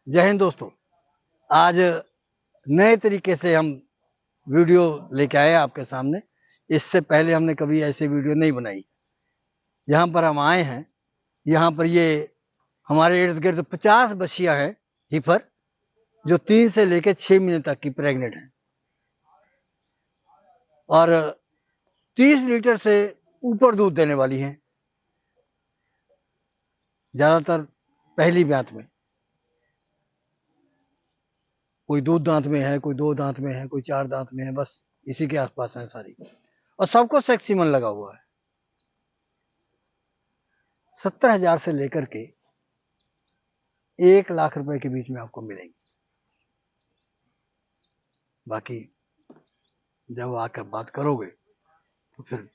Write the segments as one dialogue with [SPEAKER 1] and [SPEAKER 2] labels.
[SPEAKER 1] जय हिंद दोस्तों। आज नए तरीके से हम वीडियो लेके आए आपके सामने। इससे पहले हमने कभी ऐसे वीडियो नहीं बनाई। जहां पर हम आए हैं, यहाँ पर ये हमारे इर्द गिर्द 50 बच्चियां हैं हीफर, जो 3 से लेकर 6 महीने तक की प्रेग्नेंट हैं और 30 लीटर से ऊपर दूध देने वाली हैं, ज्यादातर पहली ब्यात में। कोई दूध दांत में है, कोई 2 दांत में है, कोई 4 दांत में है, बस इसी के आसपास है सारी। और सबको सेक्स सीमन लगा हुआ है। 70,000 से लेकर के 1 लाख रुपए के बीच में आपको मिलेंगी। बाकी जब आकर बात करोगे तो फिर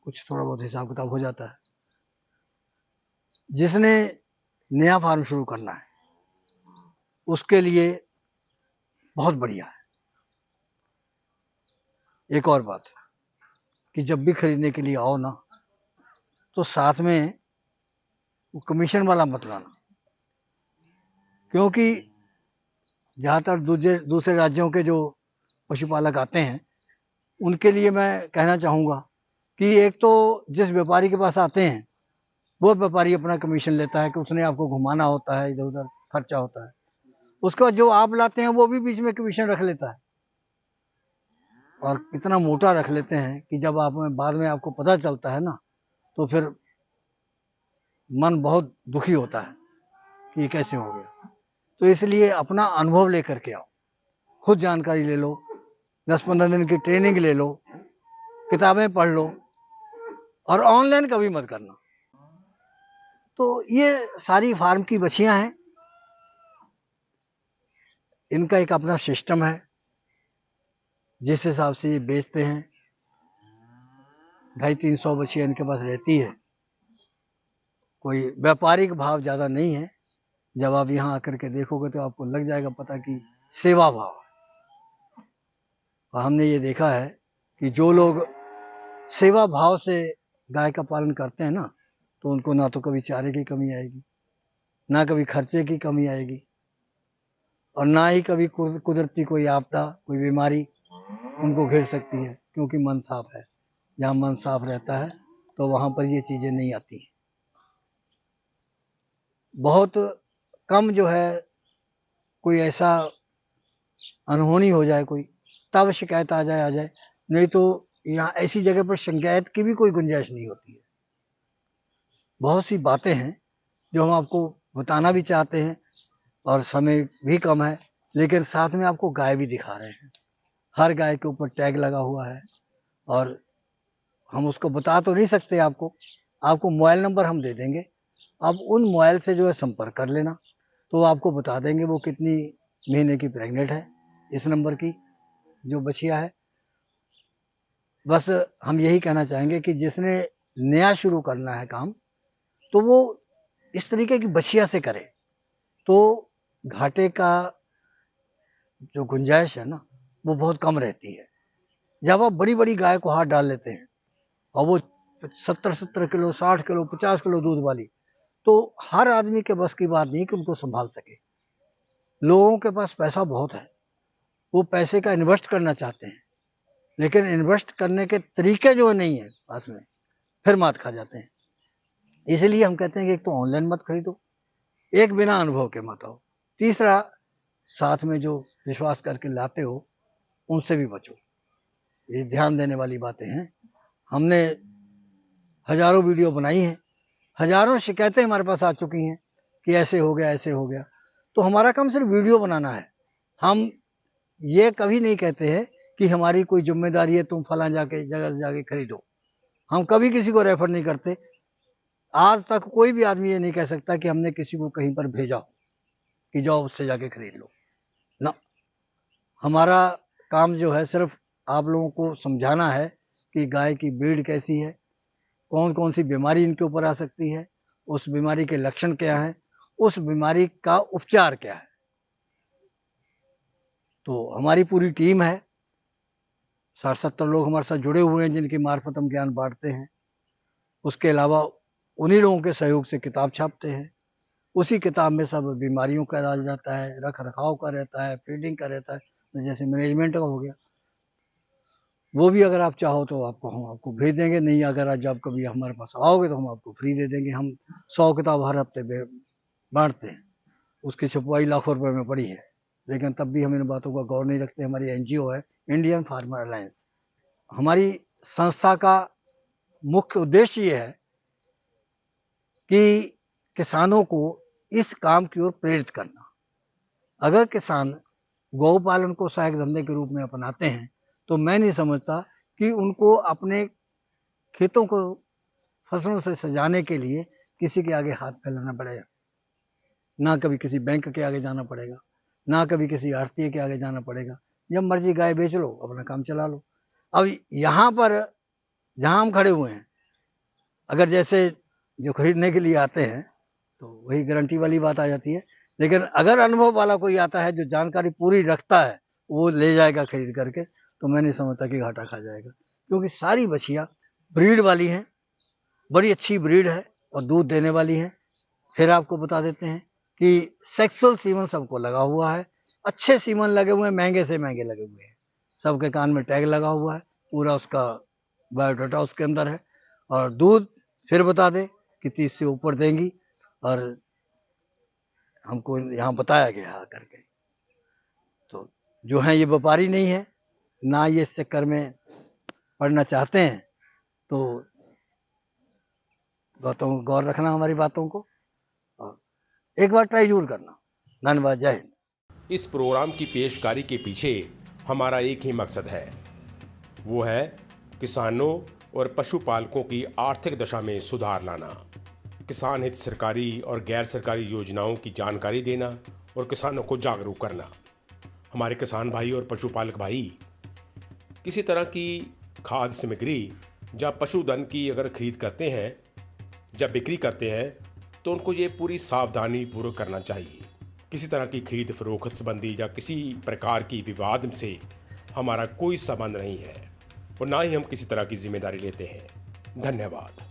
[SPEAKER 1] कुछ थोड़ा बहुत हिसाब किताब हो जाता है। जिसने नया फार्म शुरू करना है उसके लिए बहुत बढ़िया है। एक और बात कि जब भी खरीदने के लिए आओ ना, तो साथ में वो कमीशन वाला मत लाना, क्योंकि जहां तक दूसरे राज्यों के जो पशुपालक आते हैं उनके लिए मैं कहना चाहूंगा कि एक तो जिस व्यापारी के पास आते हैं वो व्यापारी अपना कमीशन लेता है कि उसने आपको घुमाना होता है, इधर उधर खर्चा होता है। उसके बाद जो आप लाते हैं वो भी बीच में कमीशन रख लेता है, और इतना मोटा रख लेते हैं कि जब आप बाद में आपको पता चलता है ना, तो फिर मन बहुत दुखी होता है कि ये कैसे हो गया। तो इसलिए अपना अनुभव लेकर के आओ, खुद जानकारी ले लो, 10-15 दिन की ट्रेनिंग ले लो, किताबें पढ़ लो, और ऑनलाइन कभी मत करना। तो ये सारी फार्म की बच्चियां हैं। इनका एक अपना सिस्टम है, जिस हिसाब से ये बेचते हैं। 250-300 बच्चियां इनके पास रहती है। कोई व्यापारिक भाव ज्यादा नहीं है। जब आप यहाँ आकर के देखोगे तो आपको लग जाएगा पता कि सेवा भाव। और हमने ये देखा है कि जो लोग सेवा भाव से गाय का पालन करते हैं ना, तो उनको ना तो कभी चारे की कमी आएगी, ना कभी खर्चे की कमी आएगी, और ना ही कभी कुदरती कोई आपदा, कोई बीमारी उनको घेर सकती है, क्योंकि मन साफ है। जहां मन साफ रहता है तो वहां पर ये चीजें नहीं आती हैं। बहुत कम जो है कोई ऐसा अनहोनी हो जाए कोई, तब शिकायत आ जाए, नहीं तो यहाँ ऐसी जगह पर शिकायत की भी कोई गुंजाइश नहीं होती है। बहुत सी बातें हैं जो हम आपको बताना भी चाहते हैं, और समय भी कम है, लेकिन साथ में आपको गाय भी दिखा रहे हैं। हर गाय के ऊपर टैग लगा हुआ है, और हम उसको बता तो नहीं सकते आपको मोबाइल नंबर हम दे देंगे। आप उन मोबाइल से जो है संपर्क कर लेना, तो आपको बता देंगे वो कितनी महीने की प्रेग्नेंट है, इस नंबर की जो बच्चिया है। बस हम यही कहना चाहेंगे कि जिसने नया शुरू करना है काम, तो वो इस तरीके की बच्चिया से करे, तो घाटे का जो गुंजाइश है ना, वो बहुत कम रहती है। जब आप बड़ी बड़ी गाय को हाथ डाल लेते हैं और वो 70-70 किलो, 60 किलो, 50 किलो दूध वाली, तो हर आदमी के बस की बात नहीं कि उनको संभाल सके। लोगों के पास पैसा बहुत है, वो पैसे का इन्वेस्ट करना चाहते हैं, लेकिन इन्वेस्ट करने के तरीके जो नहीं है पास में, फिर मात खा जाते हैं। इसलिए हम कहते हैं कि एक तो ऑनलाइन मत खरीदो, एक बिना अनुभव के मत आओ, तीसरा साथ में जो विश्वास करके लाते हो उनसे भी बचो। ये ध्यान देने वाली बातें हैं। हमने हजारों वीडियो बनाई हैं, हजारों शिकायतें हमारे पास आ चुकी हैं कि ऐसे हो गया, ऐसे हो गया। तो हमारा काम सिर्फ वीडियो बनाना है। हम ये कभी नहीं कहते हैं कि हमारी कोई जिम्मेदारी है तुम फला जगह से जाके खरीदो। हम कभी किसी को रेफर नहीं करते। आज तक कोई भी आदमी ये नहीं कह सकता कि हमने किसी को कहीं पर भेजा हो कि जाओ उससे जाके खरीद लो ना। हमारा काम जो है सिर्फ आप लोगों को समझाना है कि गाय की ब्रीड कैसी है, कौन कौन सी बीमारी इनके ऊपर आ सकती है, उस बीमारी के लक्षण क्या है, उस बीमारी का उपचार क्या है। तो हमारी पूरी टीम है, 60-70 लोग हमारे साथ जुड़े हुए हैं, जिनकी मार्फत हम ज्ञान बांटते हैं। उसके अलावा उन्हीं लोगों के सहयोग से किताब छापते हैं, उसी किताब में सब बीमारियों का इलाज रहता है, रख रखाव का रहता है, फीडिंग का रहता है, जैसे मैनेजमेंट का हो गया। वो भी अगर आप चाहो तो हम आपको भेज देंगे। नहीं, अगर आज जब कभी हमारे पास आओगे तो हम आपको फ्री दे देंगे। हम 100 किताब हर हफ्ते बांटते हैं। उसकी छपवाई लाखों रुपए में पड़ी है, लेकिन तब भी हम इन बातों का गौर नहीं रखते। हमारी एनजीओ है इंडियन फार्मर अलायंस। हमारी संस्था का मुख्य उद्देश्य ये है कि किसानों को इस काम की ओर प्रेरित करना। अगर किसान गौ पालन को सहायक धंधे के रूप में अपनाते हैं तो मैं नहीं समझता कि उनको अपने खेतों को फसलों से सजाने के लिए किसी के आगे हाथ फैलाना पड़ेगा। ना कभी किसी बैंक के आगे जाना पड़ेगा, ना कभी किसी आढ़ती के आगे जाना पड़ेगा। जब मर्जी गाय बेच लो, अपना काम चला लो। अब यहाँ पर जहाँ हम खड़े हुए हैं, अगर जैसे जो खरीदने के लिए आते हैं तो वही गारंटी वाली बात आ जाती है। लेकिन अगर अनुभव वाला कोई आता है जो जानकारी पूरी रखता है, वो ले जाएगा खरीद करके, तो मैं नहीं समझता कि घाटा खा जाएगा। क्योंकि सारी बछिया ब्रीड वाली हैं, बड़ी अच्छी ब्रीड है और दूध देने वाली है। फिर आपको बता देते हैं कि सेक्सुअल सीमन सबको लगा हुआ है, अच्छे सीमन लगे हुए हैं, महंगे से महंगे लगे हुए हैं। सबके कान में टैग लगा हुआ है, पूरा उसका बायोडाटा उसके अंदर है। और दूध फिर बता दे कि 30 से ऊपर देंगी, और हमको यहाँ बताया गया आकर के। तो जो है ये व्यापारी नहीं है, ना ये इस चक्कर में पढ़ना चाहते हैं। तो गौर रखना हमारी बातों को, और एक बार ट्राई जरूर करना। धन्यवाद, जय हिंद।
[SPEAKER 2] इस प्रोग्राम की पेशकारी के पीछे हमारा एक ही मकसद है, वो है किसानों और पशुपालकों की आर्थिक दशा में सुधार लाना, किसान हित सरकारी और गैर सरकारी योजनाओं की जानकारी देना और किसानों को जागरूक करना। हमारे किसान भाई और पशुपालक भाई किसी तरह की खाद्य सामग्री या पशुधन की अगर खरीद करते हैं, जब बिक्री करते हैं, तो उनको ये पूरी सावधानी पूर्वक करना चाहिए। किसी तरह की खरीद फरोख्त संबंधी या किसी प्रकार की विवाद से हमारा कोई संबंध नहीं है और ना ही हम किसी तरह की जिम्मेदारी लेते हैं। धन्यवाद।